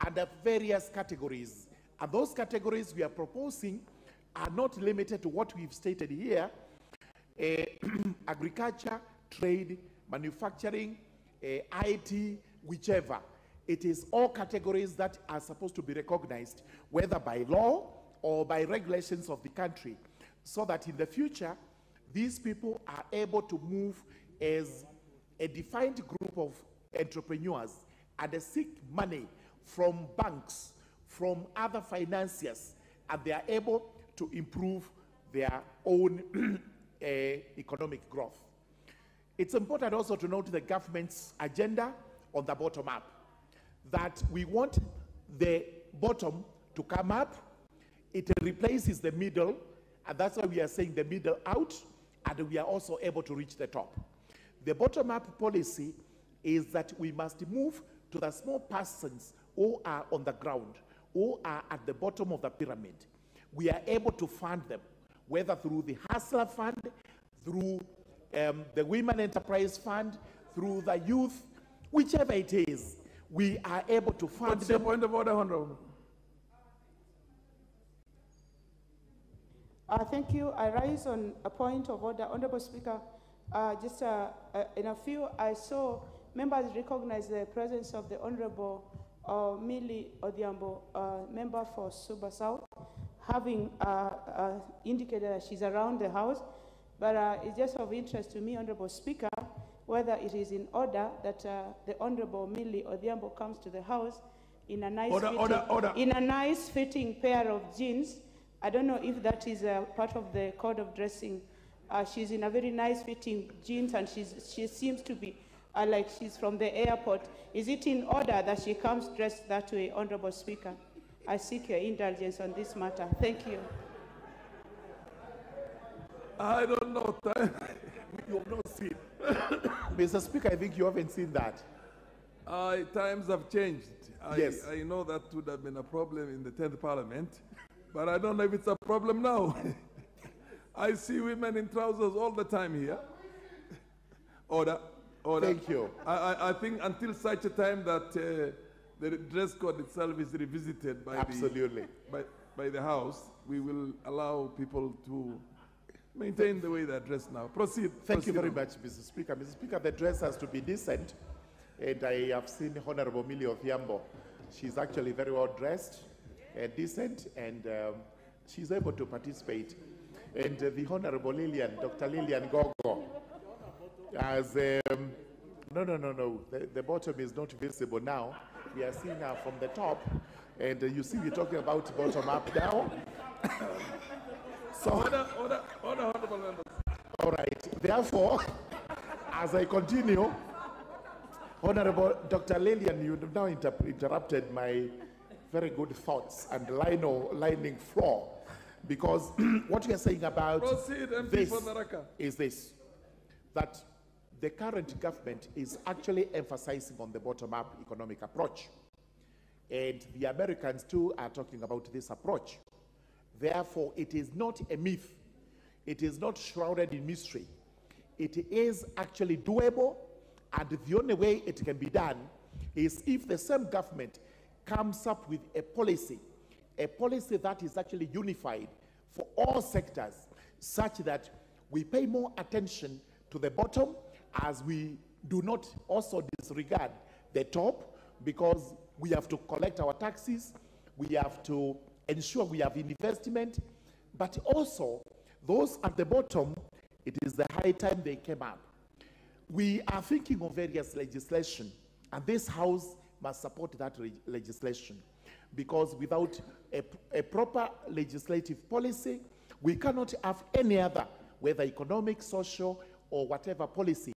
under various categories. And those categories we are proposing are not limited to what we've stated here: agriculture, trade, manufacturing, IT, whichever. It is all categories that are supposed to be recognized, whether by law or by regulations of the country, so that in the future, these people are able to move as a defined group of entrepreneurs and seek money from banks, from other financiers, and they are able to improve their own economic growth. It's important also to note the government's agenda on the bottom up, that we want the bottom to come up. It replaces the middle, and that's why we are saying the middle out, and we are also able to reach the top. The bottom-up policy is that we must move to the small persons who are on the ground, who are at the bottom of the pyramid. We are able to fund them, whether through the Hustler Fund, through the Women Enterprise Fund, through the youth, whichever it is, we are able to fund them. What's the point of order, Honorable? Thank you. I rise on a point of order. Honorable Speaker, in a few, I saw members recognize the presence of the Honorable Millie Odhiambo, member for Suba South, having indicated that she's around the House. But it's just of interest to me, Honorable Speaker, whether it is in order that the Honorable Millie Odhiambo comes to the House in a nice fitting pair of jeans. I don't know if that is part of the code of dressing. She's in a very nice fitting jeans, and she seems to be like she's from the airport. Is it in order that she comes dressed that way, Honorable Speaker? I seek your indulgence on this matter. Thank you. I don't know. You have not seen. Mr. Speaker, I think you haven't seen that. Times have changed. Yes. I know that would have been a problem in the 10th Parliament, but I don't know if it's a problem now. I see women in trousers all the time here. Order. Thank you. I think until such a time that the dress code itself is revisited by by the House, we will allow people to maintain the way they're dressed now. Proceed. Thank you very much, Mr. Speaker. Mr. Speaker, the dress has to be decent, and I have seen Honorable Millie Odhiambo. She's actually very well dressed, decent, and she's able to participate. And the Honorable Dr. Lillian Gogo, as no, the bottom is not visible now. We are seeing her from the top, and you see we're talking about bottom up now. So, order, honorable members. All right. Therefore, as I continue, Honorable Dr. Lillian, you have now interrupted my very good thoughts and lining floor, because what we are saying about this is this, that the current government is actually emphasizing on the bottom-up economic approach. And the Americans too are talking about this approach. Therefore, it is not a myth. It is not shrouded in mystery. It is actually doable, and the only way it can be done is if the same government comes up with a policy that is actually unified for all sectors, such that we pay more attention to the bottom, as we do not also disregard the top, because we have to collect our taxes, we have to ensure we have investment, but also those at the bottom, it is the high time they came up. We are thinking of various legislation, and this House must support that legislation, because without a proper legislative policy, we cannot have any other, whether economic, social, or whatever policy